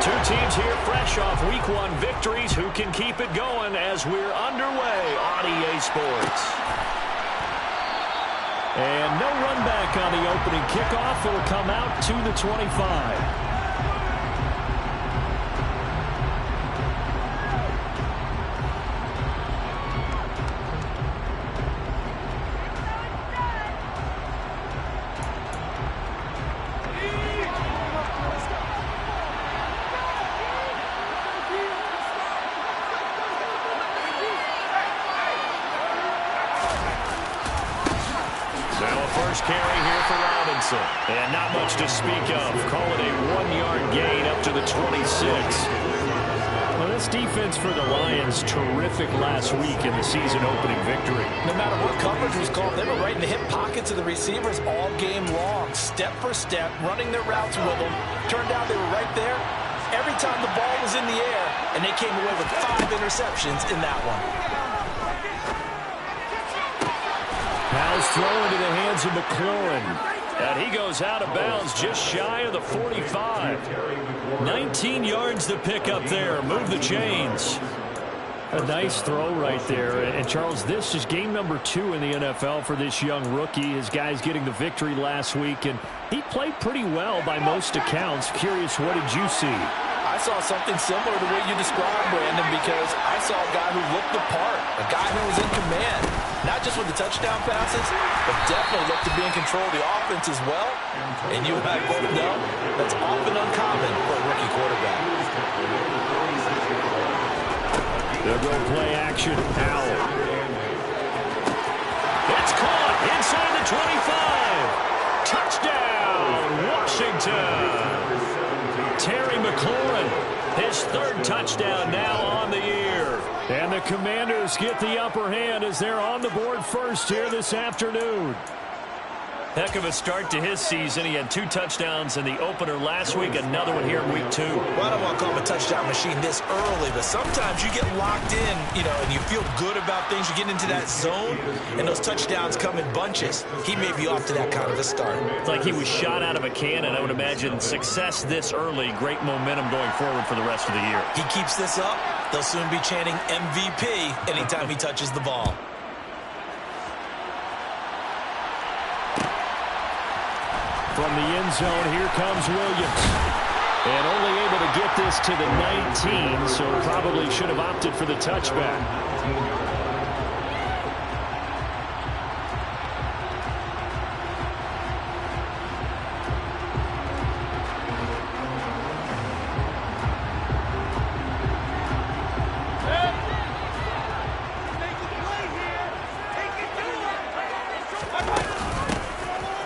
Two teams here fresh off Week 1 victories. Who can keep it going as we're underway on EA Sports? And no run back on the opening kickoff. It'll come out to the 25. Carry here for Robinson. And not much to speak of. Call it a 1-yard gain up to the 26. Well, this defense for the Lions, terrific last week in the season-opening victory. No matter what coverage was called, they were right in the hip pockets of the receivers all game long, step for step, running their routes with them. Turned out they were right there every time the ball was in the air, and they came away with 5 interceptions in that one. Pass throw into the hands of McLaurin. And he goes out of bounds just shy of the 45. 19 yards to pick up there. Move the chains. A nice throw right there. And Charles, this is game number 2 in the NFL for this young rookie. His guys getting the victory last week, and he played pretty well by most accounts. Curious, what did you see? I saw something similar to what you described, Brandon, because I saw a guy who looked the part, a guy who was in command, not just with the touchdown passes, but definitely looked to be in control of the offense as well. And you and I both know that's often uncommon for a rookie quarterback. They'll go play action. Powell. It's caught inside the 25. Touchdown, Washington. Terry McLaurin, his 3rd touchdown now on the year. And the Commanders get the upper hand as they're on the board first here this afternoon. Heck of a start to his season. He had 2 touchdowns in the opener last week, another one here in week 2. Well, I don't want to call him a touchdown machine this early, but sometimes you get locked in, and you feel good about things. You get into that zone, and those touchdowns come in bunches. He may be off to that kind of a start. It's like he was shot out of a cannon. I would imagine success this early, great momentum going forward for the rest of the year. He keeps this up, they'll soon be chanting MVP anytime he touches the ball. From the end zone, here comes Williams. And only able to get this to the 19, so probably should have opted for the touchback.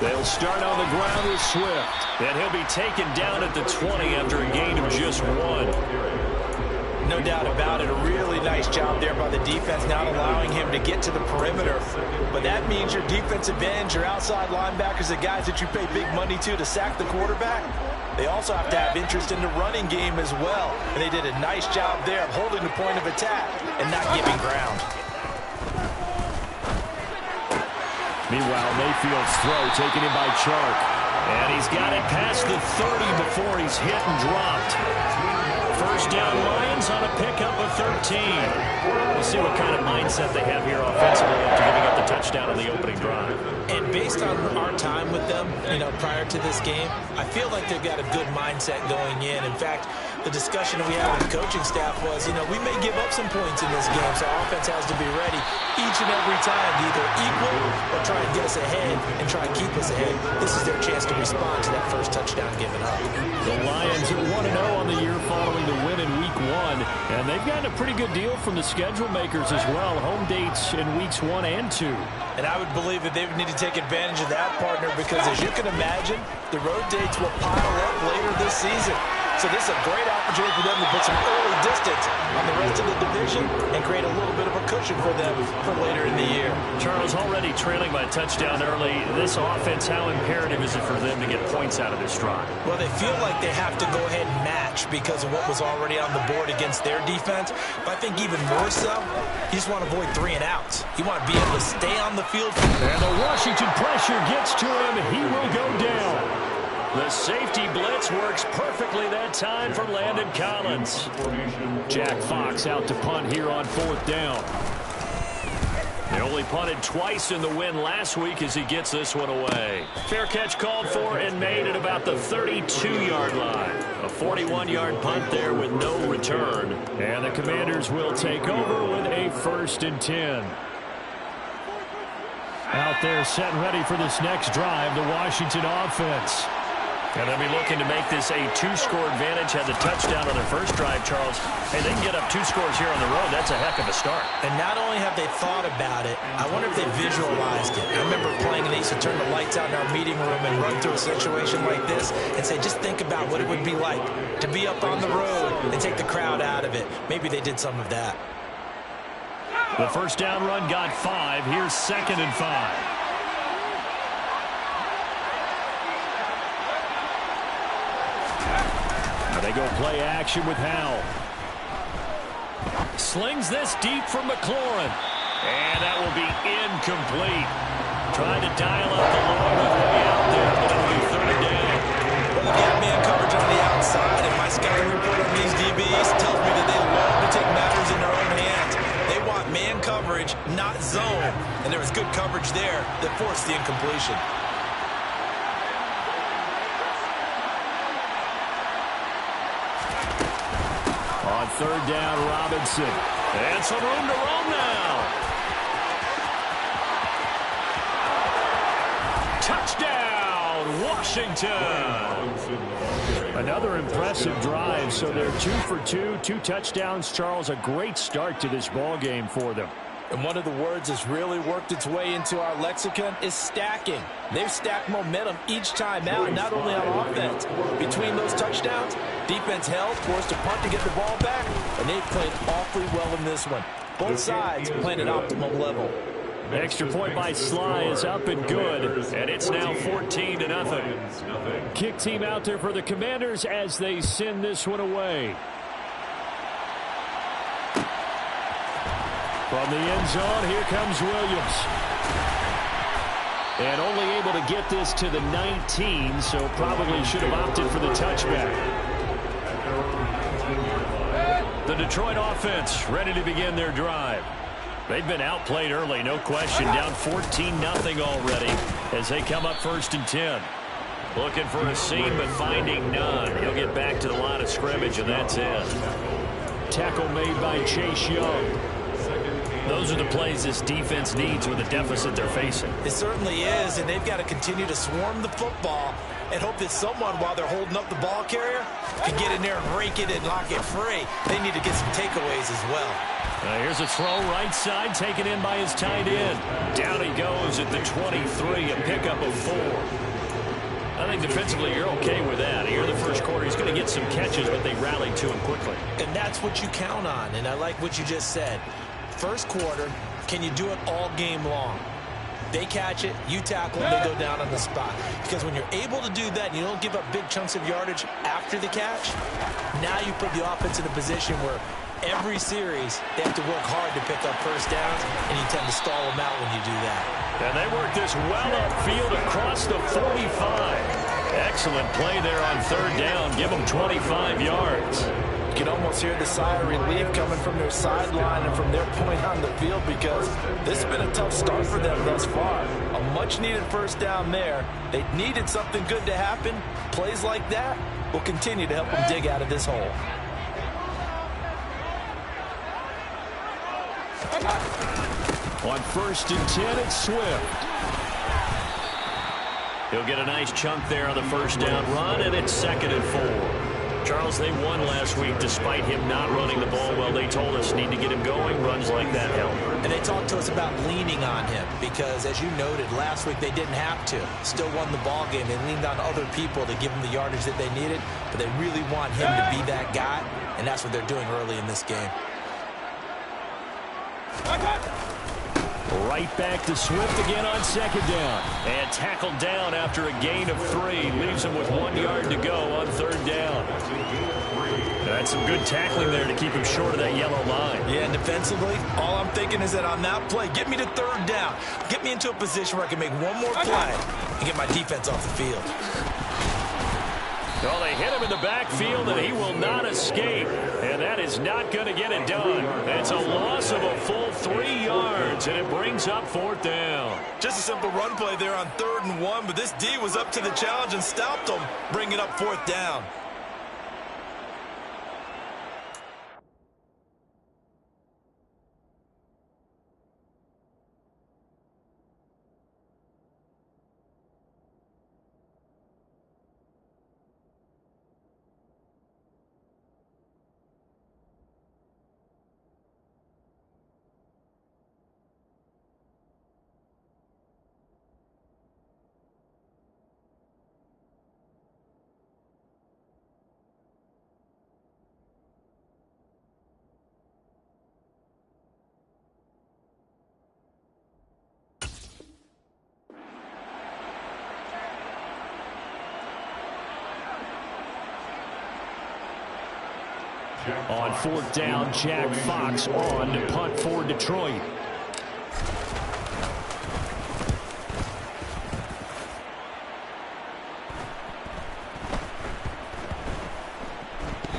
They'll start on the ground with Swift. And he'll be taken down at the 20 after a gain of just 1. No doubt about it. A really nice job there by the defense, not allowing him to get to the perimeter. But that means your defensive ends, your outside linebackers, the guys that you pay big money to sack the quarterback, they also have to have interest in the running game as well. And they did a nice job there of holding the point of attack and not giving ground. Meanwhile, Mayfield's throw taken in by Chark. And he's got it past the 30 before he's hit and dropped. First down Lions on a pickup of 13. We'll see what kind of mindset they have here offensively after giving up the touchdown on the opening drive. And based on our time with them, prior to this game, I feel like they've got a good mindset going in. In fact, the discussion we had with the coaching staff was, we may give up some points in this game, so our offense has to be ready each and every time to either equal or try and get us ahead and try and keep us ahead. This is their chance to respond to that first touchdown given up. The Lions are 1-0 on the year following the win in Week 1, and they've gotten a pretty good deal from the schedule makers as well. Home dates in Weeks 1 and 2. And I would believe that they would need to take advantage of that, partner, because as you can imagine, the road dates will pile up later this season. So this is a great opportunity for them to put some early distance on the rest of the division and create a little bit of a cushion for them for later in the year. Charles, already trailing by a touchdown early. This offense, how imperative is it for them to get points out of this drive? Well, they feel like they have to go ahead and match because of what was already on the board against their defense. But I think even more so, you just want to avoid 3 and outs. You want to be able to stay on the field. And the Washington pressure gets to him. He will go down. The safety blitz works perfectly that time for Landon Collins. Jack Fox out to punt here on 4th down. They only punted twice in the win last week as he gets this one away. Fair catch called for and made at about the 32-yard line. A 41-yard punt there with no return. And the Commanders will take over with a 1st and 10. Out there set and ready for this next drive, the Washington offense. And they'll be looking to make this a 2-score advantage. Had the touchdown on their first drive, Charles. Hey, they can get up 2 scores here on the road. That's a heck of a start. And not only have they thought about it, I wonder if they visualized it. I remember playing and they used to turn the lights out in our meeting room and run through a situation like this and say, just think about what it would be like to be up on the road and take the crowd out of it. Maybe they did some of that. The first down run got 5. Here's 2nd and 5. They go play action with Howell. Slings this deep for McLaurin. And that will be incomplete. Trying to dial up the long way out there, but it'll be 3rd down. Well, they got man coverage on the outside, and my scouting report on these DBs tells me that they love to take matters in their own hands. They want man coverage, not zone. And there was good coverage there that forced the incompletion. On 3rd down, Robinson. And some room to roam now. Touchdown, Washington. Another impressive drive, so they're 2 for 2, 2 touchdowns. Charles, a great start to this ball game for them. And one of the words that's really worked its way into our lexicon is stacking. They've stacked momentum each time out, not only on offense. Between those touchdowns, defense held, forced a punt to get the ball back, and they've played awfully well in this one. Both sides playing at optimal level. The extra point by Sly is up and good, and it's now 14-0. Kick team out there for the Commanders as they send this one away. From the end zone, here comes Williams. And only able to get this to the 19, so probably should have opted for the touchback. The Detroit offense ready to begin their drive. They've been outplayed early, no question. Down 14-0 already as they come up 1st and 10. Looking for a seam, but finding none. He'll get back to the line of scrimmage, and that's it. Tackle made by Chase Young. Those are the plays this defense needs with the deficit they're facing. It certainly is, and they've got to continue to swarm the football and hope that someone, while they're holding up the ball carrier, can get in there and rake it and lock it free. They need to get some takeaways as well. Here's a throw right side, taken in by his tight end. Down he goes at the 23, a pickup of 4. I think defensively you're okay with that. Here in the first quarter, he's going to get some catches, but they rallied to him quickly. And that's what you count on, and I like what you just said. First quarter, can you do it all game long? They catch it, you tackle them, they go down on the spot. Because when you're able to do that and you don't give up big chunks of yardage after the catch, now you put the offense in a position where every series they have to work hard to pick up first downs, and you tend to stall them out when you do that. And they work this well upfield across the 45. Excellent play there on 3rd down. Give them 25 yards. You can almost hear the sigh of relief coming from their sideline and from their point on the field, because this has been a tough start for them thus far. A much-needed first down there. They needed something good to happen. Plays like that will continue to help them dig out of this hole. On 1st and 10, it's Swift. He'll get a nice chunk there on the first down run, and it's 2nd and 4. Charles, they won last week despite him not running the ball well. They told us need to get him going. Runs like that help. And they talked to us about leaning on him because, as you noted, last week they didn't have to. Still won the ball game. They leaned on other people to give them the yardage that they needed, but they really want him to be that guy, and that's what they're doing early in this game. Right back to Swift again on 2nd down. And tackled down after a gain of 3. Leaves him with 1 yard to go on 3rd down. That's some good tackling there to keep him short of that yellow line. Yeah, and defensively, all I'm thinking is that on that play, get me to 3rd down. Get me into a position where I can make one more play and get my defense off the field. Well, they hit him in the backfield, and he will not escape. And that is not going to get it done. It's a loss of a full 3 yards, and it brings up 4th down. Just a simple run play there on 3rd and 1, but this D was up to the challenge and stopped them, bringing up 4th down. On 4th down, Jack Fox on to punt for Detroit.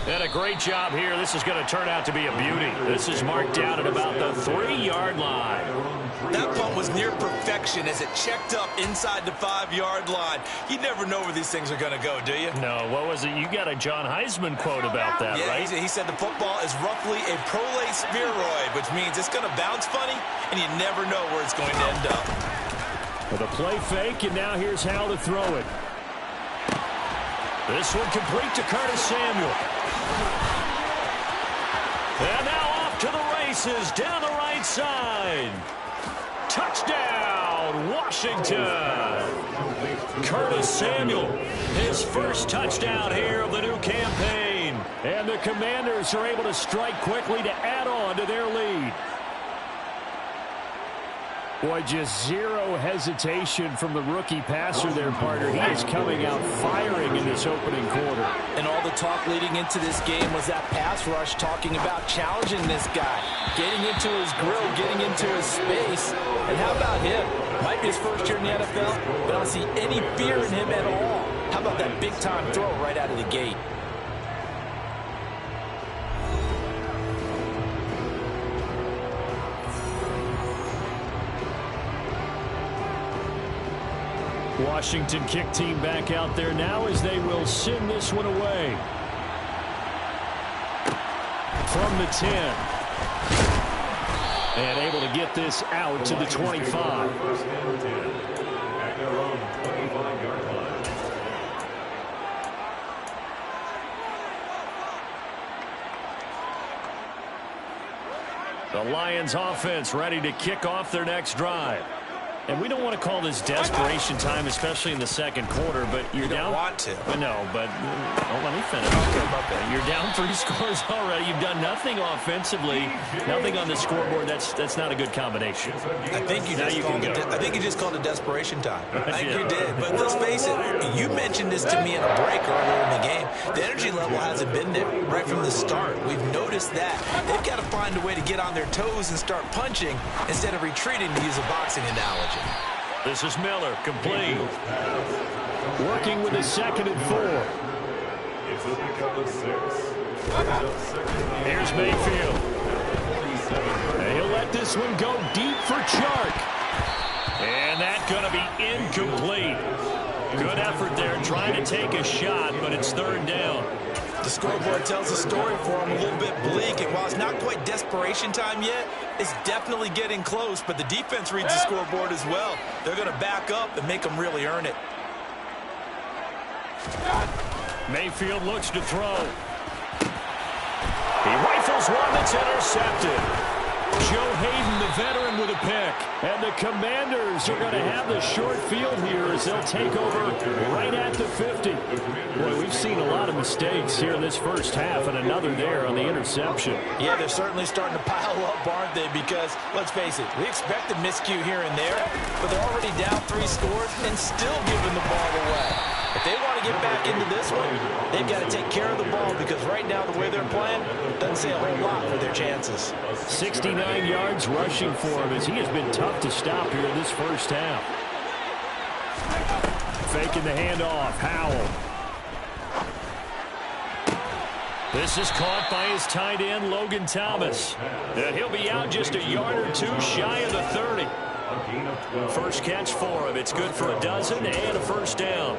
And a great job here. This is going to turn out to be a beauty. This is marked down at about the 3-yard line. That punt was near perfection as it checked up inside the 5-yard line. You never know where these things are going to go, do you? No, what was it? You got a John Heisman quote about that, right? He said the football is roughly a prolate spheroid, which means it's going to bounce funny, and you never know where it's going to end up. With a play fake, and now here's how to throw it. This one complete to Curtis Samuel. And now off to the races down the right side. Touchdown, Washington. Curtis Samuel, his first touchdown here of the new campaign. And the Commanders are able to strike quickly to add on to their lead. Boy, just zero hesitation from the rookie passer there, partner. He is coming out firing in this opening quarter. And all the talk leading into this game was that pass rush talking about challenging this guy, getting into his grill, getting into his space. And how about him? Might be his first year in the NFL, but I don't see any fear in him at all. How about that big-time throw right out of the gate? Washington kick team back out there now as they will send this one away. From the 10. And able to get this out to the 25. The Lions offense ready to kick off their next drive. And we don't want to call this desperation time, especially in the second quarter, but you're down. You don't want to. No, but don't let me finish. Okay. You're down 3 scores already. You've done nothing offensively, nothing on the scoreboard. That's not a good combination. I think you just called it desperation time. I think you did. But let's face it, you mentioned this to me in a break earlier in the game. The energy level hasn't been there right from the start. We've noticed that. They've got to find a way to get on their toes and start punching instead of retreating, to use a boxing analogy. This is Miller, complete. Working with a 2nd and 4. Here's Mayfield. And he'll let this one go deep for Chark. And that's going to be incomplete. Good effort there, trying to take a shot, but it's 3rd down. The scoreboard tells a story for him, a little bit bleak, and while it's not quite desperation time yet, it's definitely getting close, but the defense reads the scoreboard as well. They're going to back up and make them really earn it. Mayfield looks to throw. He rifles one that's intercepted. Joe Hayden, the veteran, with a pick. And the Commanders are going to have the short field here as they'll take over right at the 50. Boy, we've seen a lot of mistakes here in this first half, and another there on the interception. Yeah, they're certainly starting to pile up, aren't they? Because, let's face it, we expected miscue here and there, but they're already down 3 scores and still giving the ball away. If they want to get back into this one, they've got to take care of the ball, because right now the way they're playing doesn't say a whole lot for their chances. 69 yards rushing for him as he has been tough to stop here in this first half. Faking the handoff, Howell. This is caught by his tight end, Logan Thomas. And he'll be out just a yard or two shy of the 30. First catch for him. It's good for a dozen and a first down.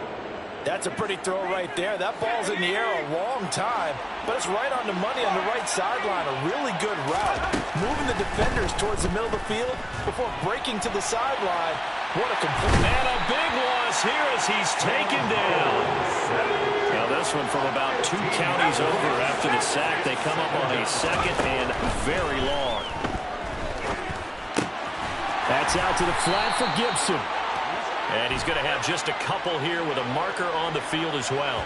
That's a pretty throw right there. That ball's in the air a long time, but it's right on the money on the right sideline. A really good route. Moving the defenders towards the middle of the field before breaking to the sideline. What a complete... And a big loss here as he's taken down. Now this one from about 2 counties over after the sack. They come up on a second and very long. That's out to the flat for Gibson. And he's going to have just a couple here with a marker on the field as well.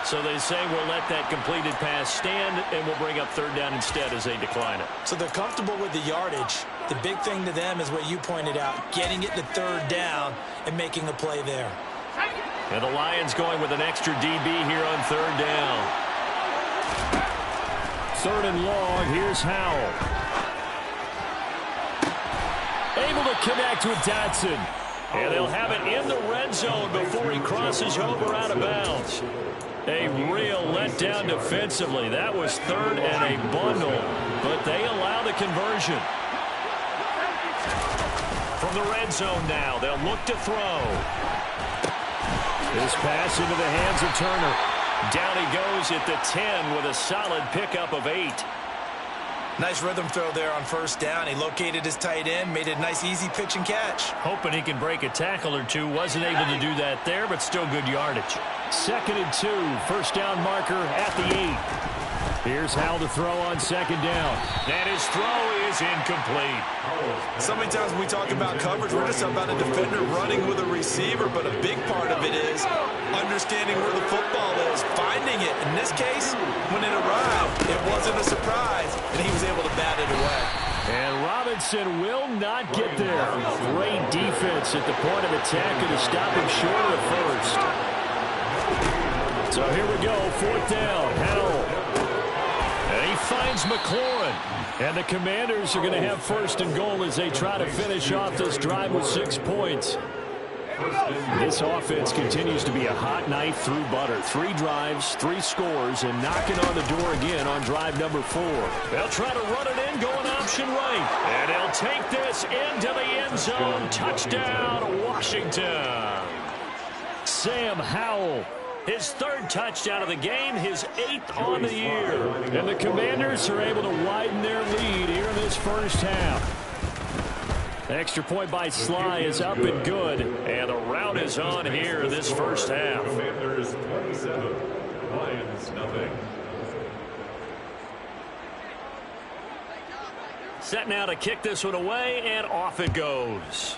So they say we'll let that completed pass stand, and we'll bring up third down instead as they decline it. So they're comfortable with the yardage. The big thing to them is what you pointed out, getting it to third down and making the play there. And the Lions going with an extra DB here on third down. Third and long, here's Howell. Able to connect with Dotson. And they'll have it in the red zone before he crosses over out of bounds. A real letdown defensively. That was third and a bundle, but they allow the conversion. From the red zone now, they'll look to throw. This pass into the hands of Turner. Down he goes at the 10 with a solid pickup of 8. Nice rhythm throw there on first down. He located his tight end, made a nice easy pitch and catch. Hoping he can break a tackle or two. Wasn't able to do that there, but still good yardage. 2nd and 2. First down marker at the 8. Here's Howell to throw on second down. And his throw is incomplete. So many times when we talk about coverage, we're just about a defender running with a receiver, but a big part of it is understanding where the football is, finding it. In this case, when it arrived, it wasn't a surprise, and he was able to bat it away. And Robinson will not get there. Great defense at the point of attack and to stop him short of the first. So here we go, 4th down. Howell. And he finds McLaurin. And the Commanders are going to have 1st and goal as they try to finish off this drive with 6 points. This offense continues to be a hot knife through butter. 3 drives, 3 scores, and knocking on the door again on drive number 4. They'll try to run it in, going option right. And he'll take this into the end zone. Touchdown, Washington. Sam Howell. His 3rd touchdown of the game, his 8th on the year. And the Commanders are able to widen their lead here in this first half. Extra point by Sly is up and good. And the rout is on here this first half. Commanders 27, Lions nothing. Set now to kick this one away, and off it goes.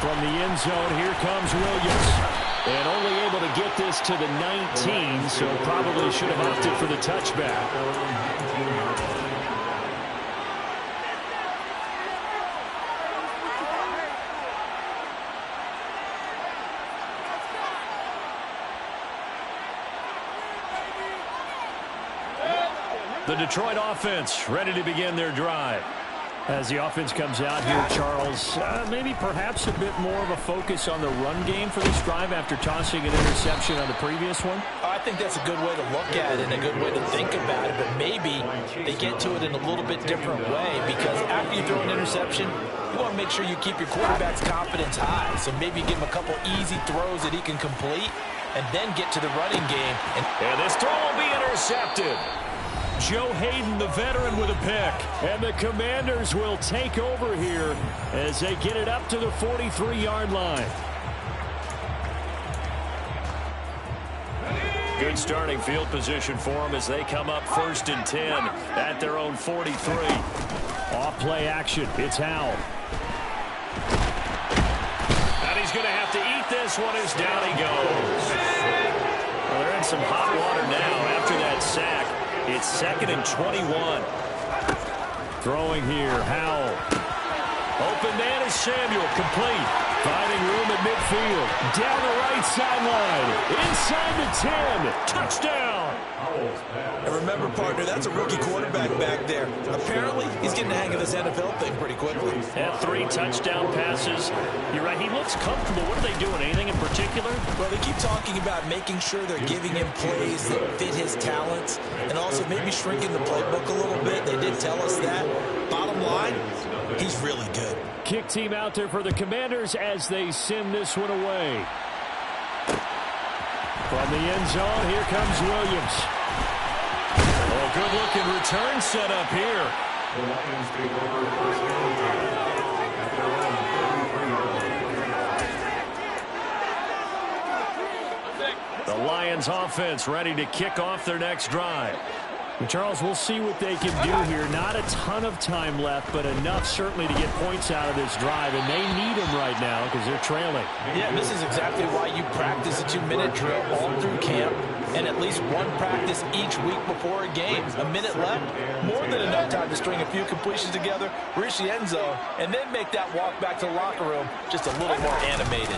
From the end zone, here comes Williams. And only able to get this to the 19, so probably should have opted for the touchback. The Detroit offense ready to begin their drive. As the offense comes out here, Charles, maybe perhaps a bit more of a focus on the run game for this drive after tossing an interception on the previous one? I think that's a good way to look at it and a good way to think about it, but maybe they get to it in a little bit different way because after you throw an interception, you want to make sure you keep your quarterback's confidence high. So maybe give him a couple easy throws that he can complete and then get to the running game. And this throw will be intercepted. Joe Hayden, the veteran, with a pick. And the Commanders will take over here as they get it up to the 43-yard line. Good starting field position for them as they come up 1st and 10 at their own 43. Off play action. It's Howell. And he's going to have to eat this one as down he goes. Well, they're in some hot water now after that sack. It's 2nd and 21. Throwing here, Howell. Open man is Samuel, complete. Finding room at midfield. Down the right sideline. Inside the 10. Touchdown. And remember, partner, that's a rookie quarterback back there. Apparently, he's getting the hang of this NFL thing pretty quickly. Had 3 touchdown passes. You're right, he looks comfortable. What are they doing? Anything in particular? Well, they keep talking about making sure they're giving him plays that fit his talents and also maybe shrinking the playbook a little bit. They did tell us that. Bottom line, he's really good. Kick team out there for the Commanders as they send this one away. From the end zone, here comes Williams. Oh, good-looking return set up here. The Lions take over first down at their own 33. The Lions offense ready to kick off their next drive. And Charles, we'll see what they can do here. Not a ton of time left, but enough certainly to get points out of this drive, and they need them right now because they're trailing. Yeah, this is exactly why you practice a 2-minute drill all through camp and at least one practice each week before a game. A minute left, more than enough time to string a few completions together, reach the end zone, and then make that walk back to the locker room just a little more animated.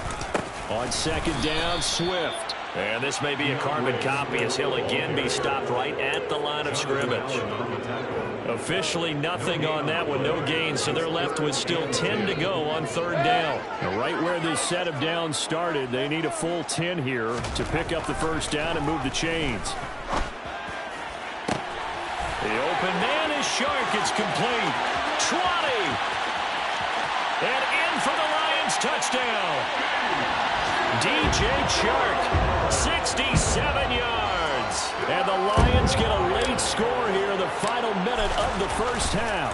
On second down, Swift. And this may be a carbon copy as he'll again be stopped right at the line of scrimmage. Officially nothing on that one, no gain, so they're left with still 10 to go on third down. Now, right where this set of downs started, they need a full 10 here to pick up the first down and move the chains. The open man is Shark. It's complete. 20. And in for the Lions touchdown. DJ Chark, 67 yards. And the Lions get a late score here in the final minute of the first half.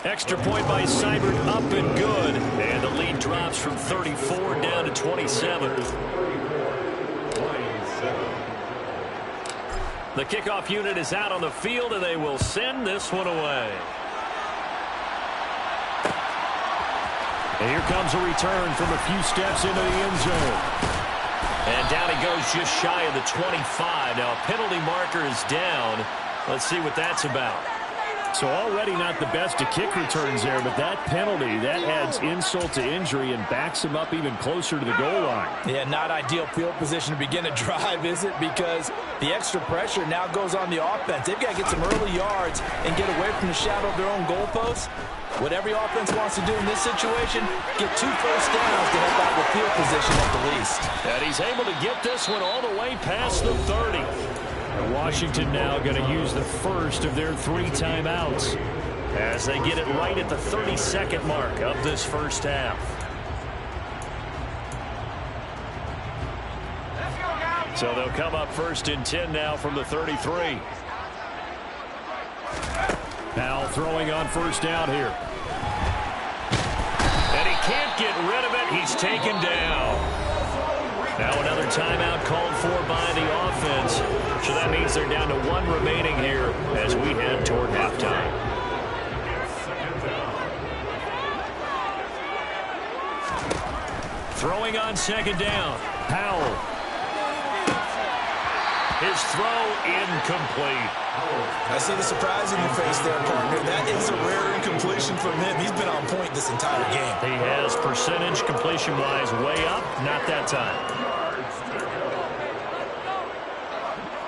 Extra point by Seibert, up and good. And the lead drops from 34 down to 27. The kickoff unit is out on the field, and they will send this one away. And here comes a return from a few steps into the end zone. And down he goes just shy of the 25. Now a penalty marker is down. Let's see what that's about. So already not the best of kick returns there, but that penalty, that adds insult to injury and backs him up even closer to the goal line. Yeah, not ideal field position to begin a drive, is it? Because the extra pressure now goes on the offense. They've got to get some early yards and get away from the shadow of their own goalposts. What every offense wants to do in this situation, get 2 first downs to help out with field position at the least. And he's able to get this one all the way past the 30. And Washington now going to use the first of their 3 timeouts as they get it right at the 32nd mark of this first half. So they'll come up first and 10 now from the 33. Now throwing on first down here. And he can't get rid of it. He's taken down. Now another timeout called for by the offense. So that means they're down to 1 remaining here as we head toward halftime. Throwing on second down. Powell. His throw incomplete. I see the surprise in your face there, partner. That is a rare incompletion from him. He's been on point this entire game. He has percentage completion-wise way up. Not that time.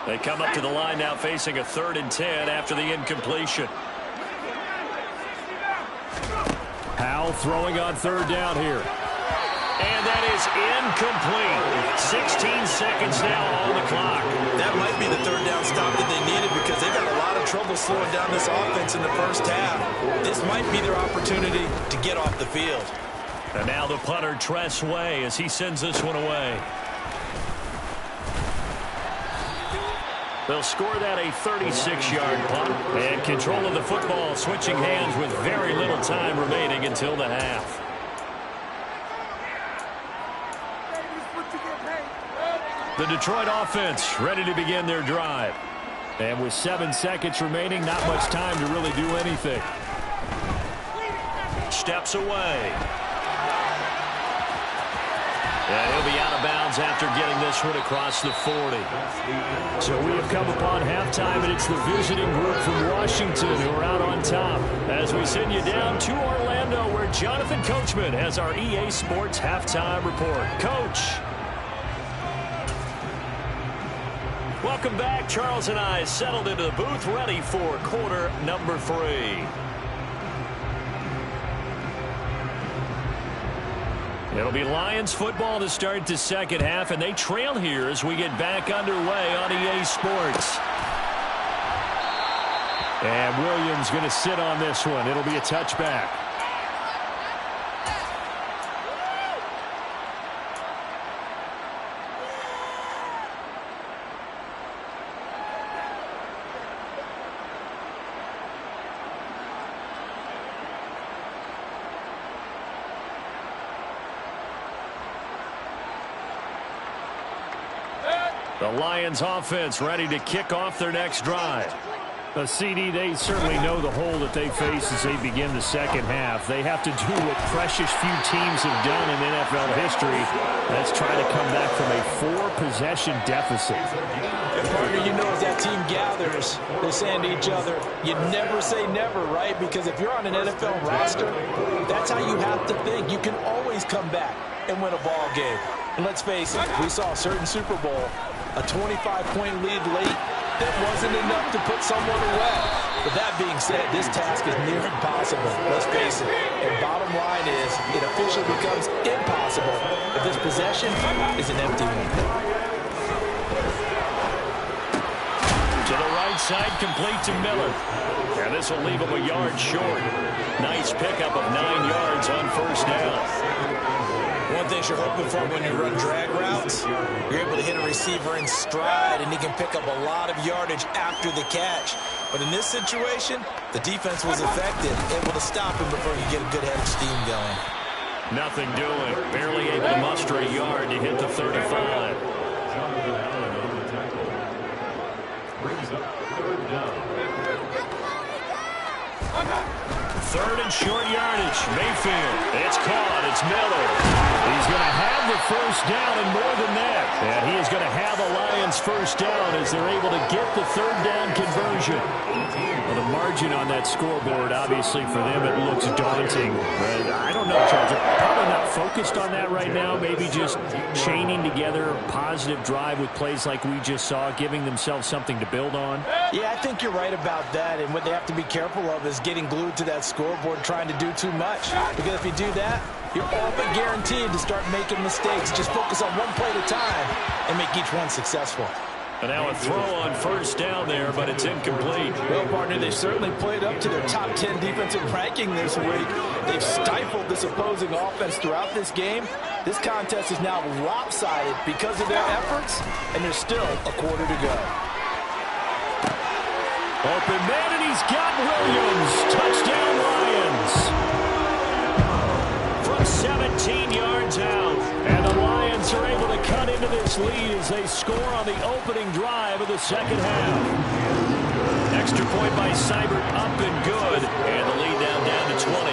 They come up to the line now facing a 3rd and 10 after the incompletion. Powell throwing on third down here. And that is incomplete. 16 seconds now on the clock. That might be the 3rd down stop that they needed because they've got a lot of trouble slowing down this offense in the first half. This might be their opportunity to get off the field. And now the punter, Tress Way, as he sends this one away. They'll score that a 36-yard punt. And control of the football switching hands with very little time remaining until the half. The Detroit offense ready to begin their drive. And with 7 seconds remaining, not much time to really do anything. Steps away. And he'll be out of bounds after getting this one across the 40. So we have come upon halftime, and it's the visiting group from Washington who are out on top. As we send you down to Orlando, where Jonathan Coachman has our EA Sports halftime report. Coach. Welcome back. Charles and I settled into the booth, ready for quarter number 3. It'll be Lions football to start the second half, and they trail here as we get back underway on EA Sports. And Williams going to sit on this one. It'll be a touchback. The Lions offense ready to kick off their next drive. CD, they certainly know the hole that they face as they begin the second half. They have to do what precious few teams have done in NFL history. That's try to come back from a 4-possession deficit. And partner, you know, as that team gathers, they're saying to each other, you never say never, right? Because if you're on an NFL roster, that's how you have to think. You can always come back and win a ball game. And let's face it, we saw a certain Super Bowl, a 25-point lead late, that wasn't enough to put someone away. But that being said, this task is near impossible. Let's face it. And bottom line is, it officially becomes impossible if this possession is an empty one. To the right side, complete to Miller. And this will leave him a yard short. Nice pickup of 9 yards on first down. One thing you're hoping for when you run drag routes, you're able to hit a receiver in stride, and he can pick up a lot of yardage after the catch. But in this situation, the defense was effective, able to stop him before you get a good head of steam going. Nothing doing. Barely able to muster a yard to hit the 35. Third and short yardage. Mayfield. It's caught. It's Miller. He's going to have the first down and more than that. And he is going to have the Lions first down as they're able to get the third down conversion. Well, the margin on that scoreboard, obviously for them, it looks daunting. But I don't know, Charles. They're probably not focused on that right now. Maybe just chaining together a positive drive with plays like we just saw, giving themselves something to build on. Yeah, I think you're right about that. And what they have to be careful of is getting glued to that scoreboard, trying to do too much. Because if you do that, you're all but guaranteed to start making mistakes. Just focus on one play at a time and make each one successful. And now a throw on first down there, but it's incomplete. Well, partner, they've certainly played up to their top 10 defensive ranking this week. They've stifled this opposing offense throughout this game. This contest is now lopsided because of their efforts, and there's still a quarter to go. Open man, and he's got Williams. Touchdown, Lions. From 17 yards out. And the Lions are able to cut into this lead as they score on the opening drive of the second half. Extra point by Seibert, up and good. And the lead down to 20.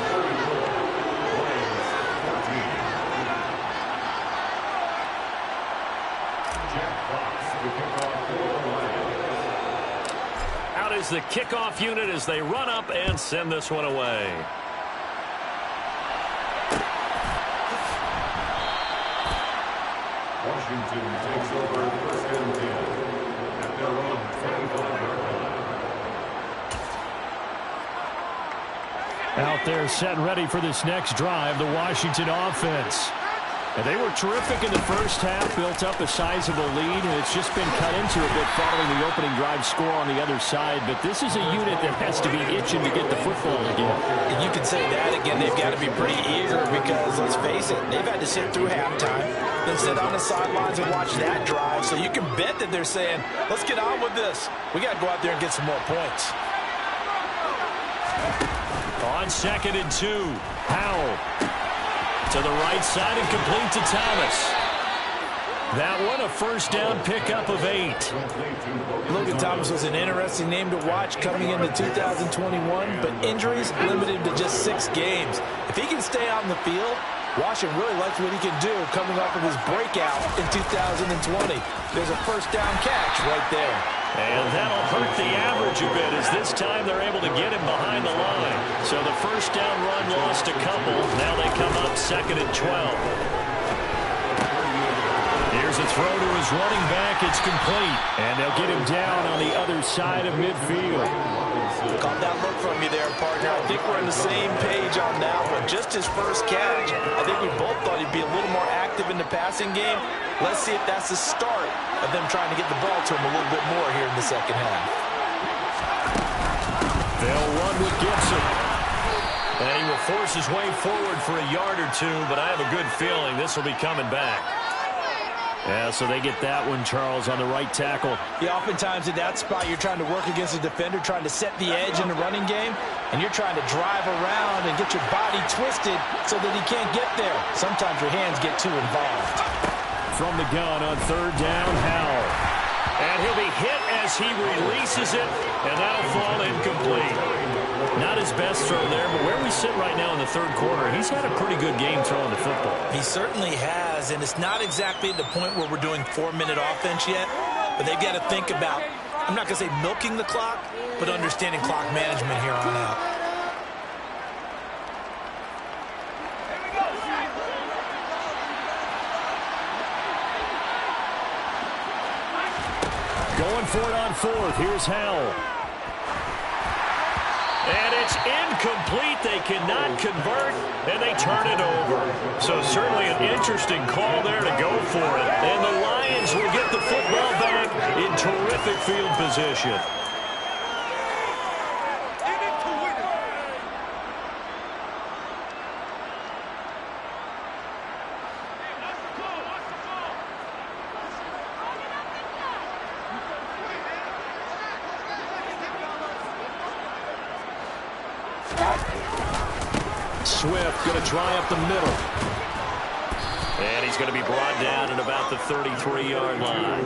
Out is the kickoff unit as they run up and send this one away. Washington takes over first and 10 at their own 35-yard line. Out there set and ready for this next drive, the Washington offense. And they were terrific in the first half, built up a sizable lead, and it's just been cut into a bit following the opening drive score on the other side. But this is a unit that has to be itching to get the football again. And you can say that again. They've got to be pretty eager because, let's face it, they've had to sit through halftime, then sit on the sidelines and watch that drive. So you can bet that they're saying, let's get on with this. We got to go out there and get some more points. On 2nd and 2, Howell. To the right side and complete to Thomas. That one a first down pickup of 8. Logan Thomas was an interesting name to watch coming into 2021, but injuries limited to just 6 games. If he can stay on the field, Washington really likes what he can do coming off of his breakout in 2020. There's a first down catch right there. And that'll hurt the average a bit, as this time they're able to get him behind the line. So the first down run lost a couple. Now they come up 2nd and 12. Here's a throw to his running back. It's complete. And they'll get him down on the other side of midfield. Caught that look from you there, partner. I think we're on the same page on that one. Just his first catch. I think we both thought he'd be a little more active in the passing game. Let's see if that's the start of them trying to get the ball to him a little bit more here in the second half. They'll run with Gibson. And he will force his way forward for a yard or two, but I have a good feeling this will be coming back. Yeah, so they get that one, Charles, on the right tackle. Yeah, oftentimes in that spot, you're trying to work against a defender, trying to set the edge in the running game, and you're trying to drive around and get your body twisted so that he can't get there. Sometimes your hands get too involved. From the gun on 3rd down, Howell. And he'll be hit as he releases it, and that'll fall incomplete. Not his best throw there, but where we sit right now in the 3rd quarter, he's had a pretty good game throwing the football. He certainly has, and it's not exactly at the point where we're doing 4-minute offense yet, but they've got to think about, I'm not going to say milking the clock, but understanding clock management here on out. Going for it on 4th. Here's Howell. And it's incomplete. They cannot convert, and they turn it over. So certainly an interesting call there to go for it. And the Lions will get the football back in terrific field position. Swift going to try up the middle. And he's going to be brought down at about the 33-yard line.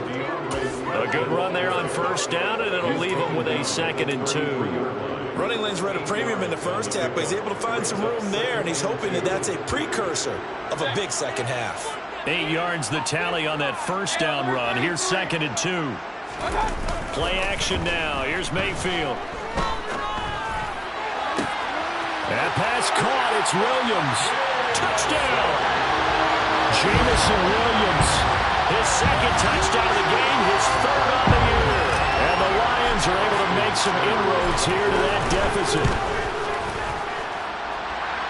A good run there on 1st down, and it'll leave him with a 2nd and 2. Running lanes were at a premium in the first half, but he's able to find some room there, and he's hoping that that's a precursor of a big second half. 8 yards the tally on that 1st down run. Here's 2nd and 2. Play action now. Here's Mayfield. That pass caught. It's Williams. Touchdown. Jameson Williams. His 2nd touchdown of the game. His 3rd on the year. And the Lions are able to make some inroads here to that deficit.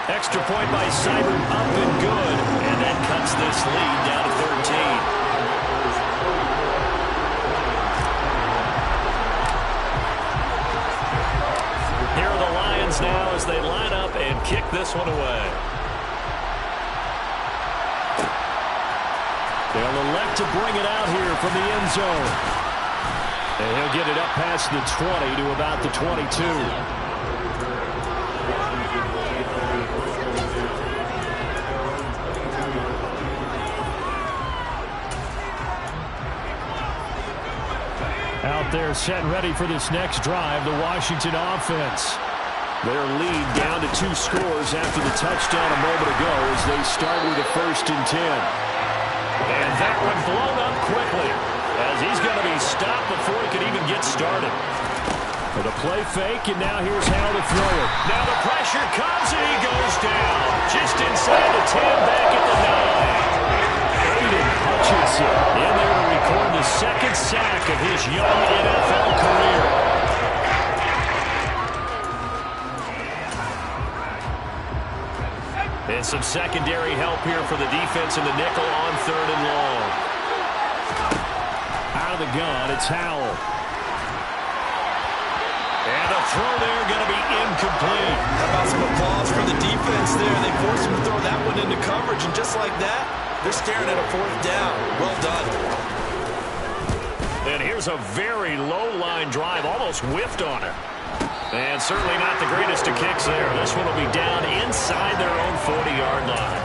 Extra point by Seibert, up and good. And that cuts this lead down to 13. Here are the Lions now as they line up and kick this one away. They'll elect to bring it out here from the end zone. And he'll get it up past the 20 to about the 22. Out there set ready for this next drive, the Washington offense. Their lead down to 2 scores after the touchdown a moment ago as they start with a 1st and 10. And that one blown up quickly as he's going to be stopped before he could even get started. For the play fake, and now here's how to throw it. Now the pressure comes and he goes down. Just inside the 10, back at the 9. Aiden Hutchinson in there to record the 2nd sack of his young NFL career. And some secondary help here for the defense in the nickel on 3rd and long. Out of the gun, it's Howell. And a throw there going to be incomplete. How about some applause for the defense there? They forced him to throw that one into coverage, and just like that, they're staring at a 4th down. Well done. And here's a very low-line drive, almost whiffed on it. And certainly not the greatest of kicks there. This one will be down inside their own 40-yard line.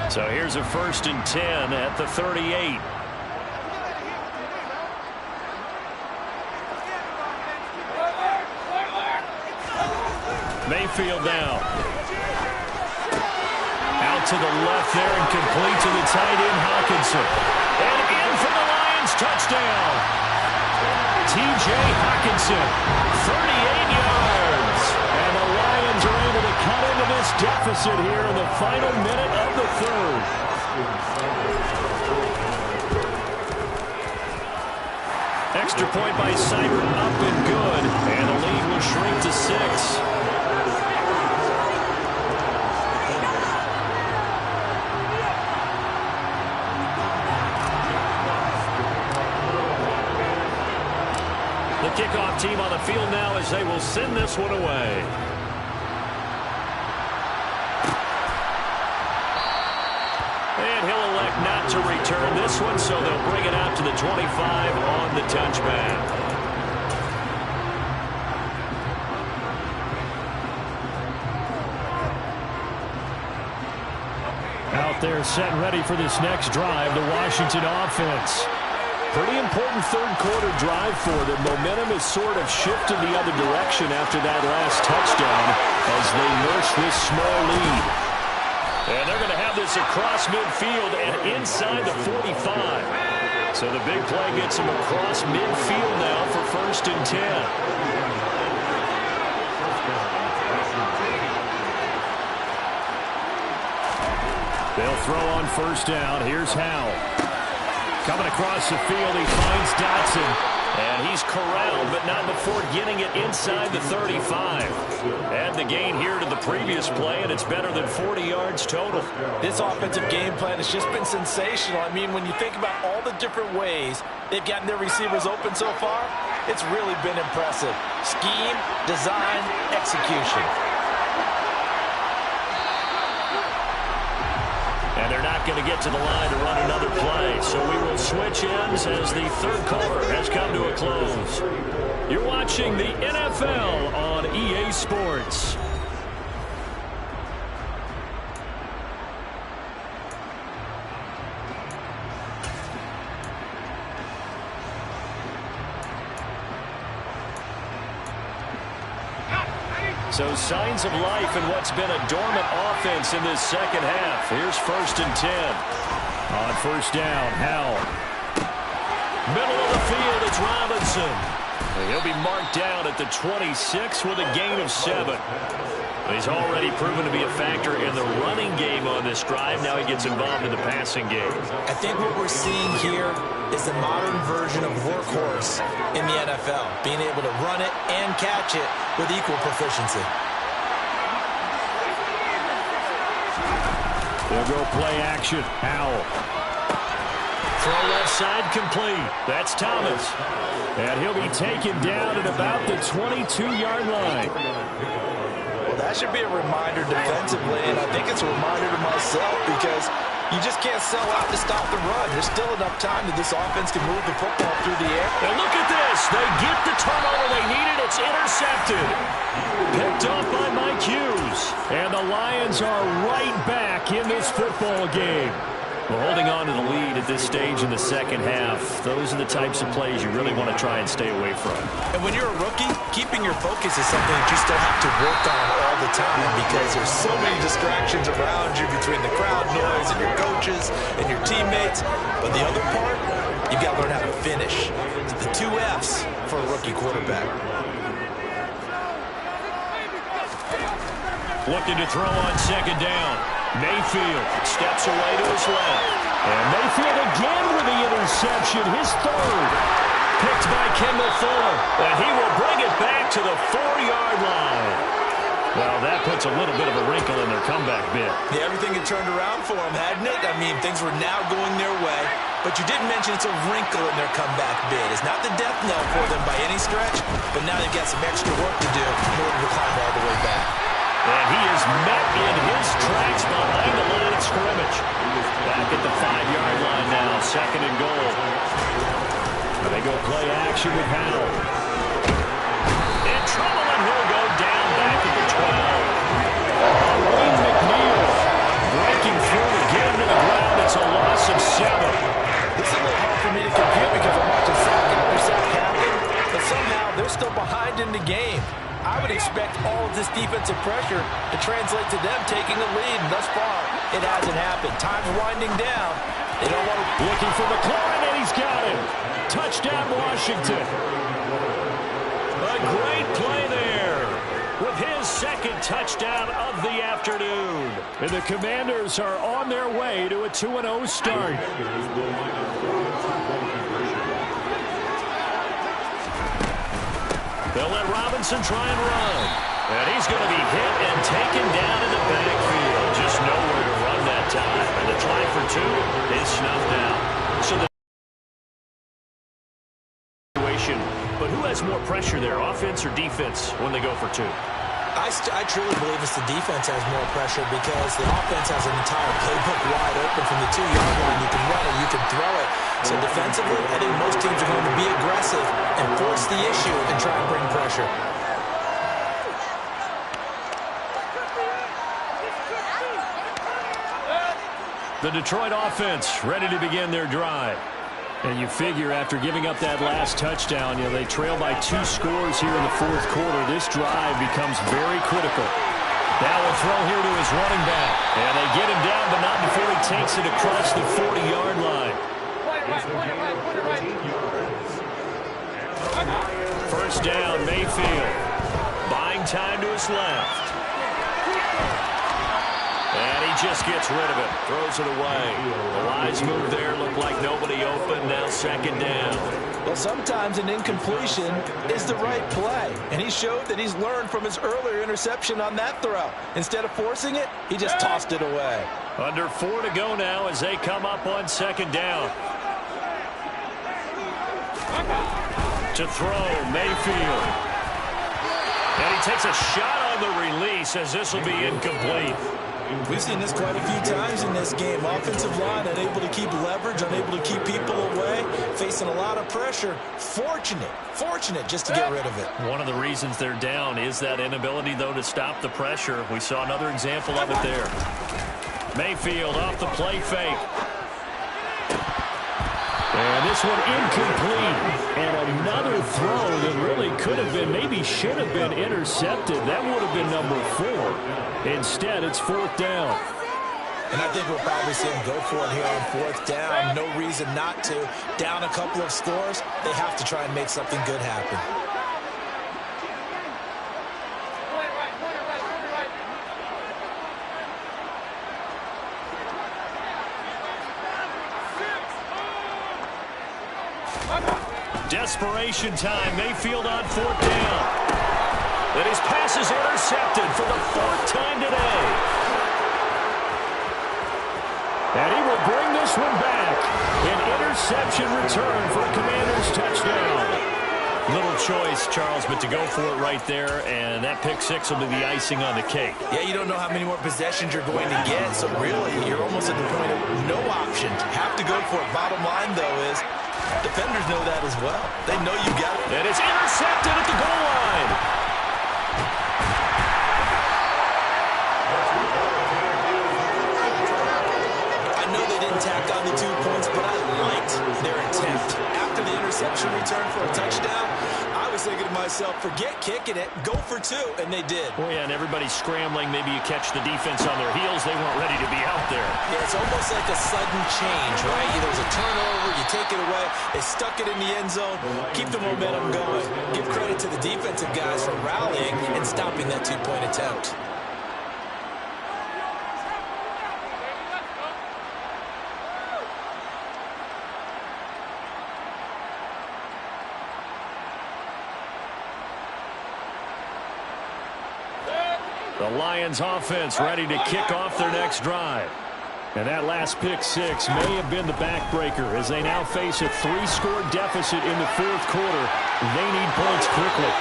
So here's a 1st and 10 at the 38. Mayfield now. Out to the left there and complete to the tight end, Hockenson. And in for the Lions, touchdown. T.J. Hockenson, 38 yards. And the Lions are able to cut into this deficit here in the final minute of the third. Extra point by Seibert, up and good. And the lead will shrink to 6. The kickoff team on the field now as they will send this one away. And he'll elect not to return this one, so they'll bring it out to the 25 on the touchback. Out there set and ready for this next drive, the Washington offense. Pretty important third-quarter drive for them. Momentum has sort of shifted the other direction after that last touchdown as they nurse this small lead. And they're going to have this across midfield and inside the 45. So the big play gets them across midfield now for 1st and 10. They'll throw on 1st down. Here's Howell. Coming across the field, he finds Dotson. And he's corralled, but not before getting it inside the 35. Add the gain here to the previous play, and it's better than 40 yards total. This offensive game plan has just been sensational. I mean, when you think about all the different ways they've gotten their receivers open so far, it's really been impressive. Scheme, design, execution. And they're not going to get to the line to run another play. So we will switch ends as the third quarter has come to a close. You're watching the NFL on EA Sports. So signs of life in what's been a dormant offense in this second half. Here's 1st and 10. On 1st down, Howell. Middle of the field, it's Robinson. He'll be marked down at the 26 with a gain of 7. He's already proven to be a factor in the running game on this drive. Now he gets involved in the passing game. I think what we're seeing here is the modern version of workhorse in the NFL, being able to run it and catch it with equal proficiency. They'll go play action. Howell. Throw left side complete. That's Thomas. And he'll be taken down at about the 22-yard line. Well, that should be a reminder defensively, and I think it's a reminder to myself because you just can't sell out to stop the run. There's still enough time that this offense can move the football through the air. And look at this. They get the turnover they needed. It's intercepted. Picked off by Mike Hughes. And the Lions are right back in this football game. Well, holding on to the lead at this stage in the second half, those are the types of plays you really want to try and stay away from. And when you're a rookie, keeping your focus is something that you still have to work on all the time because there's so many distractions around you between the crowd noise and your coaches and your teammates. But the other part, you've got to learn how to finish. The 2 F's for a rookie quarterback. Looking to throw on 2nd down. Mayfield steps away to his left. And Mayfield again with the interception, his 3rd. Picked by Kendall Fuller. And he will bring it back to the 4-yard line. Well, that puts a little bit of a wrinkle in their comeback bid. Yeah, everything had turned around for them, hadn't it? I mean, things were now going their way. But you didn't mention it's a wrinkle in their comeback bid. It's not the death knell for them by any stretch, but now they've got some extra work to do in order to climb all the way back. And he is met in his tracks behind the line of scrimmage. Back at the 5-yard line now, 2nd and goal. And they go play action with Howell. In trouble, and he'll go down back at the 12. Wayne McNeil breaking through again I would expect all of this defensive pressure to translate to them taking the lead. And thus far, it hasn't happened. Time's winding down. They don't want to... Looking for McLaurin, and he's got him. Touchdown, Washington. A great play there with his second touchdown of the afternoon. And the Commanders are on their way to a 2-0 start. They'll let Robinson try and run. And he's going to be hit and taken down in the backfield. Just nowhere to run that time. And the try for two is snuffed out. So the situation, but who has more pressure there, offense or defense, when they go for two? I truly believe it's the defense has more pressure because the offense has an entire playbook wide open from the 2-yard line. You can run it, you can throw it. So defensively, I think most teams are going to be aggressive and force the issue and try and bring pressure. The Detroit offense ready to begin their drive. And you figure after giving up that last touchdown, they trail by 2 scores here in the fourth quarter. This drive becomes very critical. Now a throw here to his running back. And they get him down, but not before he takes it across the 40-yard line. First down, Mayfield. Buying time to his left. And he just gets rid of it. Throws it away. The wise move there. Looked like nobody open. Now second down. Well, sometimes an incompletion is the right play. And he showed that he's learned from his earlier interception on that throw. Instead of forcing it, he just tossed it away. Under 4 to go now as they come up on second down. To throw, Mayfield. And he takes a shot on the release as this will be incomplete. We've seen this quite a few times in this game. Offensive line unable to keep leverage, unable to keep people away, facing a lot of pressure. Fortunate just to get rid of it. One of the reasons they're down is that inability, though, to stop the pressure. We saw another example of it there. Mayfield off the play fake. And this one incomplete. And another throw that really could have been, maybe should have been intercepted. That would have been number 4. Instead, it's 4th down. And I think we'll probably see him go for it here on 4th down. No reason not to. Down a couple of scores, they have to try and make something good happen. Desperation time. Mayfield on 4th down. And his pass is intercepted for the 4th time today. And he will bring this one back. An interception return for a Commanders touchdown. Little choice, Charles, but to go for it right there, and that pick 6 will be the icing on the cake. Yeah, you don't know how many more possessions you're going to get, so really, you're almost at the point of no option. Have to go for it. Bottom line, though, is defenders know that as well. They know you got it. And it's intercepted at the goal line. I know they didn't tack on the 2 points, but I liked their attempt. After the interception return for a touchdown, I was thinking to myself, forget kicking it, go for 2, and they did. Oh, yeah, and everybody's scrambling. Maybe you catch the defense on their heels. They weren't ready to be out there. Yeah, it's almost like a sudden change, right? There's a turnover, you take it away, they stuck it in the end zone, keep the momentum going. Give credit to the defensive guys for rallying and stopping that 2-point attempt. The Lions offense ready to kick off their next drive. And that last pick 6 may have been the backbreaker as they now face a 3-score deficit in the 4th quarter. They need points quickly.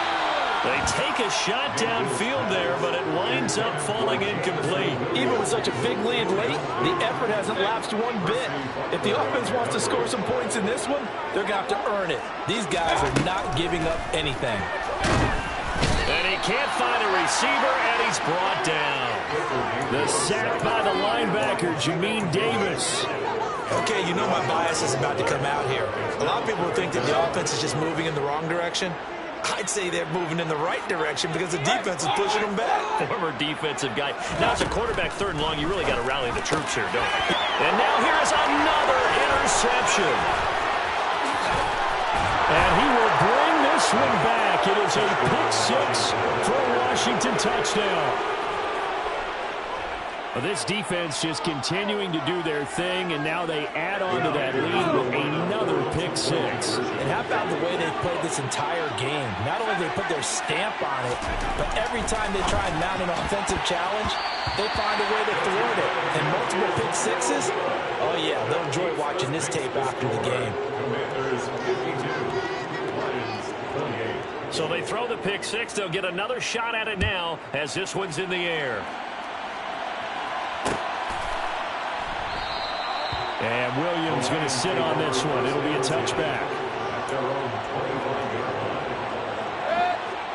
They take a shot downfield there, but it winds up falling incomplete. Even with such a big lead late, the effort hasn't lapsed one bit. If the offense wants to score some points in this one, they're going to have to earn it. These guys are not giving up anything. And he can't find a receiver, and he's brought down. The sack by the linebacker, Jamin Davis. Okay, you know my bias is about to come out here. A lot of people think that the offense is just moving in the wrong direction. I'd say they're moving in the right direction because the defense is pushing them back. Former defensive guy. Now, as a quarterback, 3rd and long, you really got to rally the troops here, don't you? And now here's another interception. And he will bring this one back. It is a pick-6 for a Washington touchdown. Well, this defense just continuing to do their thing, and now they add on to that lead with another pick-6. And how about the way they played this entire game? Not only did they put their stamp on it, but every time they try and mount an offensive challenge, they find a way to thwart it. And multiple pick-6s, oh yeah, they'll enjoy watching this tape after the game. Commanders 52, Lions 28. So they throw the pick-6. They'll get another shot at it now as this one's in the air. And Williams going to sit on this one. It'll be a touchback.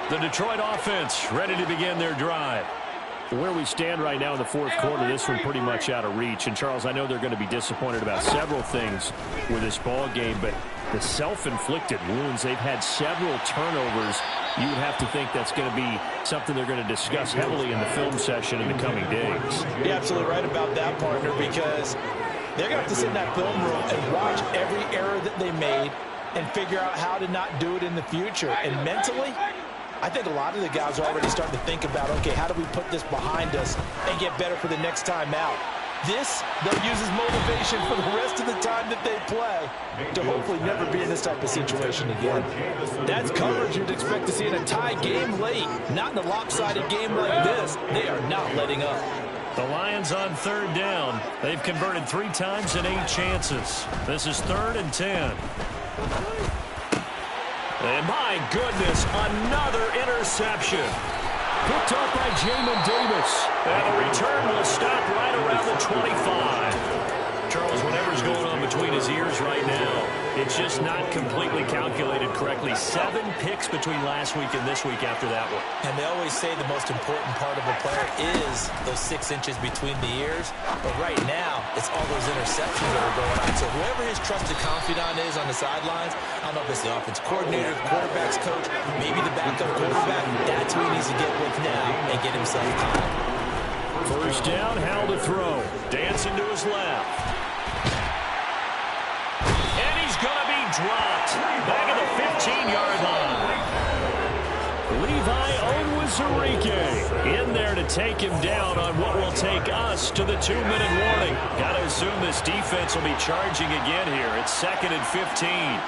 The Detroit offense ready to begin their drive. Where we stand right now in the 4th quarter, this one pretty much out of reach. And, Charles, I know they're going to be disappointed about several things with this ball game, but the self-inflicted wounds, they've had several turnovers. You would have to think that's going to be something they're going to discuss heavily in the film session in the coming days. You're absolutely right about that, partner, because they're going to have to sit in that film room and watch every error that they made and figure out how to not do it in the future. And mentally, I think a lot of the guys are already starting to think about, okay, how do we put this behind us and get better for the next time out? This, they'll use as motivation for the rest of the time that they play to hopefully never be in this type of situation again. That's coverage you'd expect to see in a tie game late. Not in a lopsided game like this. They are not letting up. The Lions on 3rd down. They've converted 3 times in 8 chances. This is 3rd and 10. And my goodness, another interception. Picked up by Jamin Davis. And the return will stop right around the 25. Charles, whatever's going on between his ears right now, it's just not completely calculated correctly. 7 picks between last week and this week after that one. And they always say the most important part of a player is those 6 inches between the ears. But right now, it's all those interceptions that are going on. So whoever his trusted confidant is on the sidelines, I don't know if it's the offense coordinator, the quarterback's coach, maybe the backup quarterback, that's who he needs to get with now and get himself caught. 1st down, Howell to throw. Dancing to his left. And he's going to be dropped. Back at the 15-yard line. Levi Onwuzurike in there to take him down on what will take us to the 2-minute warning. Got to assume this defense will be charging again here. It's 2nd and 15.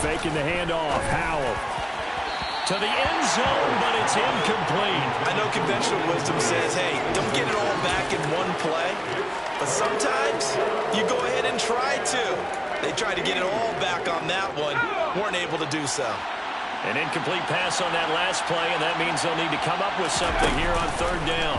Faking the handoff. Howell. To the end zone, but it's incomplete. I know conventional wisdom says, hey, don't get it all back in one play. But sometimes you go ahead and try to. They tried to get it all back on that one. Weren't able to do so. An incomplete pass on that last play, and that means they'll need to come up with something here on 3rd down.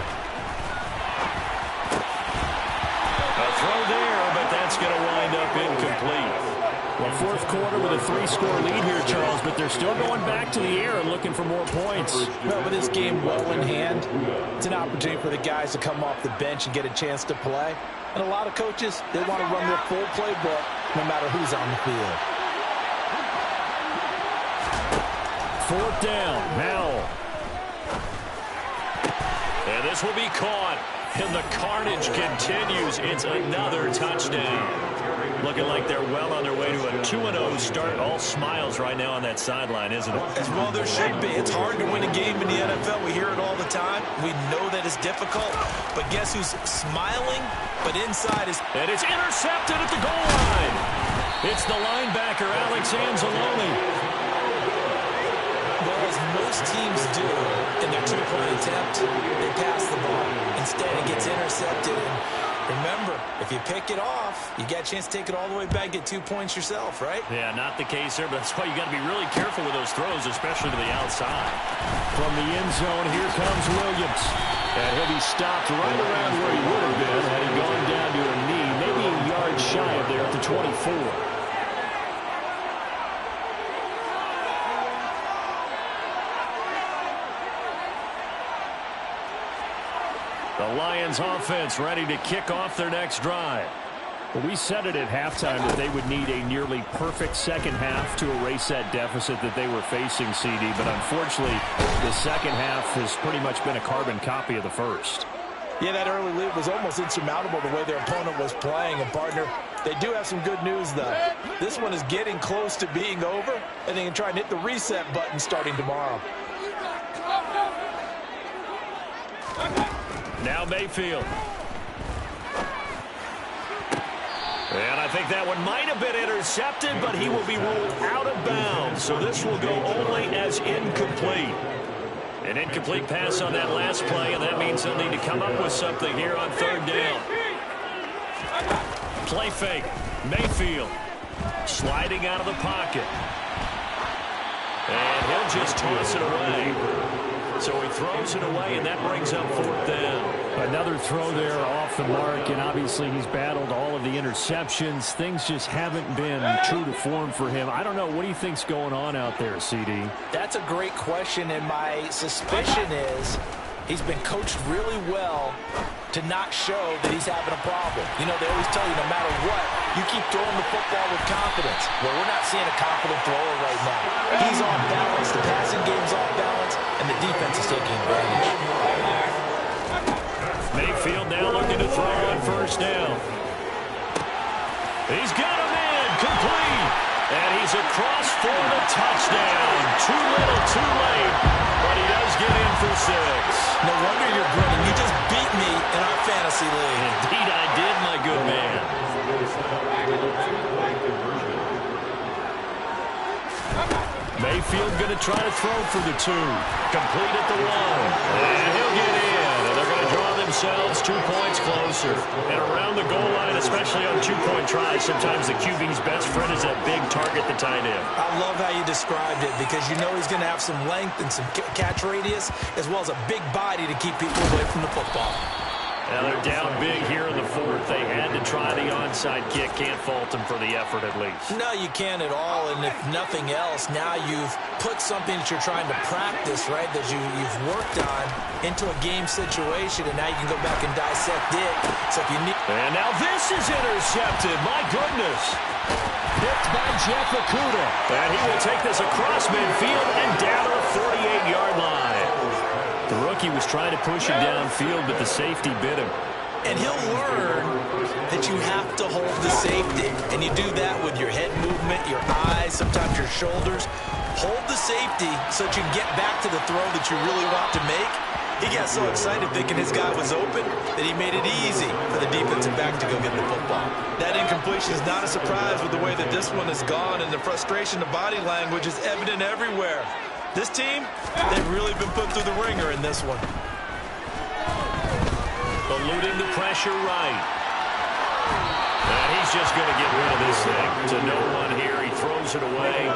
A throw there, but that's going to wind up incomplete. Well, 4th quarter with a 3-score lead here, Charles, but they're still going back to the air and looking for more points. Well, with this game well in hand, it's an opportunity for the guys to come off the bench and get a chance to play. And a lot of coaches, they want to run their full playbook no matter who's on the field. 4th down, Howell. And this will be caught. And the carnage continues. It's another touchdown. Looking like they're well on their way to a 2-0 start. All smiles right now on that sideline, isn't it? As well there should be. It's hard to win a game in the NFL. We hear it all the time. We know that it's difficult. But guess who's smiling? But inside is... And it's intercepted at the goal line. It's the linebacker, Alex Anzalone. Well, as most teams do in their 2-point attempt, they pass the ball. Instead, it gets intercepted. And remember, if you pick it off, you get a chance to take it all the way back, get 2 points yourself, right? Yeah, not the case here, but that's why you got to be really careful with those throws, especially to the outside. From the end zone, here comes Williams. And he'll be stopped right around where he would have been had he gone down to a knee, maybe a yard shy of there at the 24. The Lions offense ready to kick off their next drive. Well, we said it at halftime that they would need a nearly perfect second half to erase that deficit that they were facing, CD. But unfortunately, the second half has pretty much been a carbon copy of the first. Yeah, that early lead was almost insurmountable the way their opponent was playing. And, partner, they do have some good news, though. This one is getting close to being over, and they can try and hit the reset button starting tomorrow. Now Mayfield. And I think that one might have been intercepted, but he will be ruled out of bounds. So this will go only as incomplete. An incomplete pass on that last play, and that means they'll need to come up with something here on third down. Play fake. Mayfield sliding out of the pocket. And he'll just toss it away. So he throws it away, and that brings up fourth down. Another throw there off the mark, and obviously he's battled all of the interceptions. Things just haven't been true to form for him. I don't know. What do you think's going on out there, CD? That's a great question, and my suspicion is he's been coached really well to not show that he's having a problem. You know, they always tell you no matter what, you keep throwing the football with confidence. Well, we're not seeing a confident thrower right now. He's off balance, the passing game's off balance, and the defense is taking advantage. Mayfield now looking to throw on first down. He's got him in, complete. And he's across for the touchdown. Too little, too late, but he does get in for 6. No wonder you're grinning. You just beat me in our fantasy league. Indeed I did, my good man. Mayfield going to try to throw for the 2. Complete at the 1. And he'll get in. And they're going to draw themselves 2 points closer. And around the goal line, especially on 2-point tries, sometimes the QB's best friend is that big target, the tight end. I love how you described it because you know he's going to have some length and some catch radius as well as a big body to keep people away from the football. Now they're down big here in the 4th. They had to try the onside kick. Can't fault them for the effort at least. No, you can't at all. And if nothing else, now you've put something that you're trying to practice, right, that you've worked on into a game situation, and now you can go back and dissect it. So if you need... And now this is intercepted. My goodness. Picked by Jeff Okudah. And he will take this across midfield and down to the 48-yard line. The rookie was trying to push him downfield, but the safety bit him. And he'll learn that you have to hold the safety. And you do that with your head movement, your eyes, sometimes your shoulders. Hold the safety so that you can get back to the throw that you really want to make. He got so excited thinking his guy was open that he made it easy for the defensive back to go get the football. That incompletion is not a surprise with the way that this one has gone, and the frustration of body language is evident everywhere. This team, they've really been put through the ringer in this one. Eluding the pressure right. And he's just going to get rid of this thing. To no one here. He throws it away.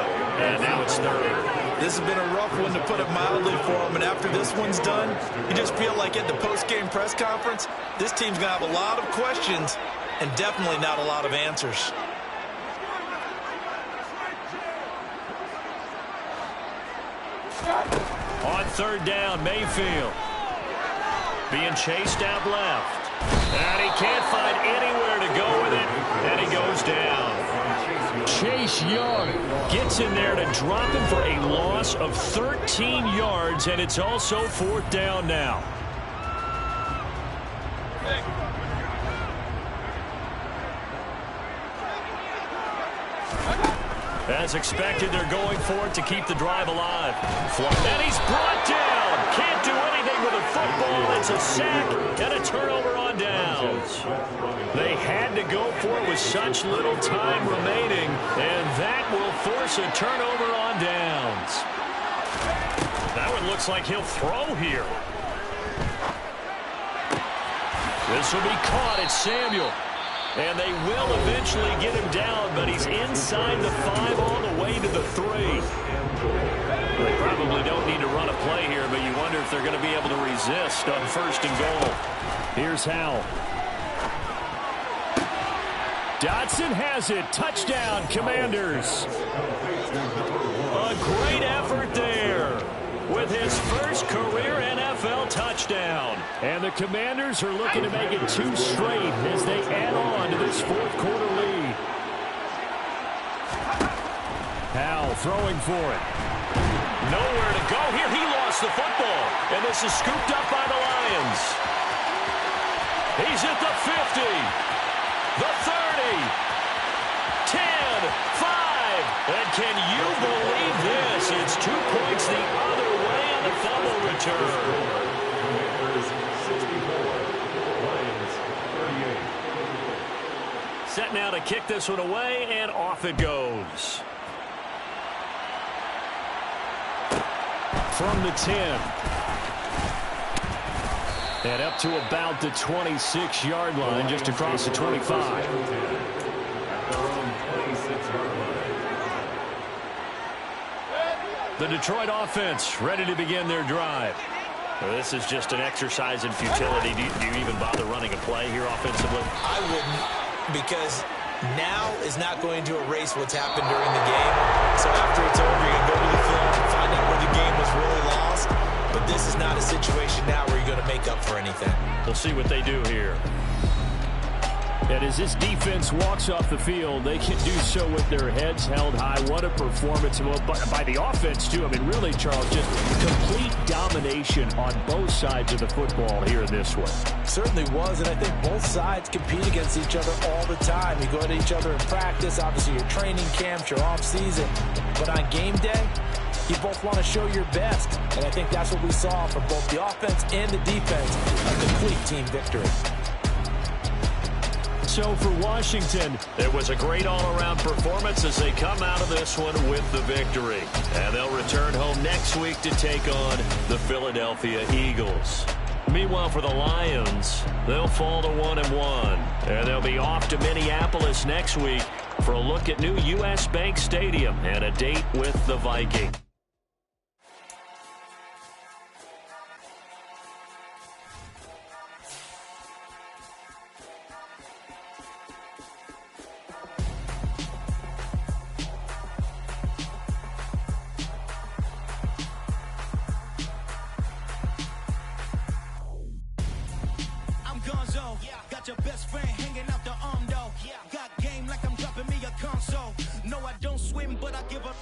And now it's 3rd. This has been a rough one, to put it mildly, for him. And after this one's done, you just feel like at the post-game press conference, this team's going to have a lot of questions and definitely not a lot of answers. On 3rd down, Mayfield being chased out left. And he can't find anywhere to go with it. And he goes down. Chase Young Gets in there to drop him for a loss of 13 yards. And it's also 4th down now. As expected, they're going for it to keep the drive alive. And he's brought down. Can't do anything with a football. It's a sack and a turnover on downs. They had to go for it with such little time remaining, and that will force a turnover on downs. That one looks like he'll throw here. This will be caught. It's Samuel. And they will eventually get him down, but he's inside the 5 all the way to the 3. They probably don't need to run a play here, but you wonder if they're going to be able to resist on 1st and goal. Here's Howell. Dotson has it. Touchdown, Commanders. A great effort there with his first career NFL touchdown. And the Commanders are looking to make it 2 straight as they add on to this fourth quarter lead. Howell throwing for it. Nowhere to go here. He lost the football. And this is scooped up by the Lions. He's at the 50, the 30, 10, 5. And can you believe this? It's 2 points the other way on the fumble return. Set now to kick this one away, and off it goes. From the 10. And up to about the 26-yard line, just across the 25. The Detroit offense ready to begin their drive. Well, this is just an exercise in futility. Do you even bother running a play here offensively? I wouldn't, because now is not going to erase what's happened during the game. So after it's over, you're going to go to the film and find out where the game was really lost. But this is not a situation now where you're going to make up for anything. We'll see what they do here. And as this defense walks off the field, they can do so with their heads held high. What a performance by the offense, too. I mean, really, Charles, just complete domination on both sides of the football here in this one. Certainly was, and I think both sides compete against each other all the time. You go at each other in practice, obviously your training camps, your off-season. But on game day, you both want to show your best. And I think that's what we saw from both the offense and the defense, a complete team victory. So for Washington, it was a great all-around performance as they come out of this one with the victory. And they'll return home next week to take on the Philadelphia Eagles. Meanwhile, for the Lions, they'll fall to 1-1. And they'll be off to Minneapolis next week for a look at new U.S. Bank Stadium and a date with the Vikings. Got your best friend hanging out the arm though. Got game like I'm dropping me a console. No, I don't swim, but I give up.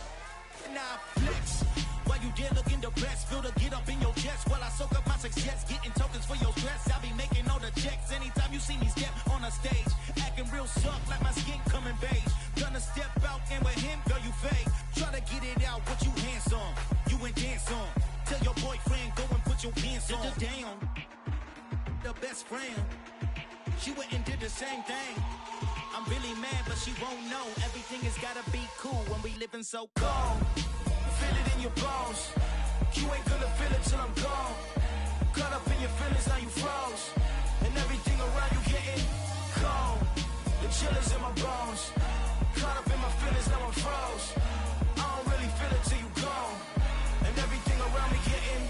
Now flex. While you there looking the best, feel the get up in your chest while I soak up my success, getting tokens for your stress. I be making all the checks anytime you see me step on a stage, acting real soft like my skin coming beige. Gonna step out and with him, girl, you fake. Try to get it out, what you handsome, you ain't dance on. Tell your boyfriend go and put your pants on. Down, the best friend. She went and did the same thing. I'm really mad, but she won't know. Everything has gotta be cool when we living so cold. Feel it in your bones. You ain't gonna feel it till I'm gone. Caught up in your feelings, now you froze. And everything around you getting cold. The chill is in my bones. Caught up in my feelings, now I'm froze. I don't really feel it till you gone. And everything around me getting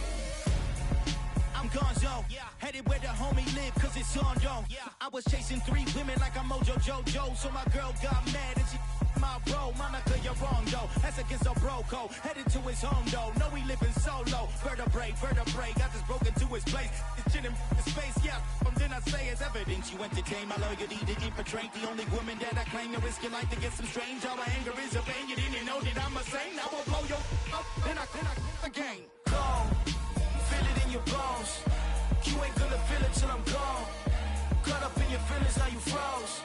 I'm gonzo, headed where the homie live, cause it's on, yo. I was chasing 3 women like I'm Mojo Jojo, so my girl got mad and she my bro. Monica, you're wrong, though. That's against a bro code. Headed to his home, though. No, we living solo. Vertebrae, I just broke into his place. It's chin in space, yeah. Then I say it's evidence you entertain my loyalty to infiltrate. The only woman that I claim to risk your life to get some strange. All my anger is a pain. You didn't know that I'm a saint. I will blow your up, then I again. Gone. Feel it in your bones. You ain't gonna feel it till I'm gone. Caught up in your feelings, now you froze.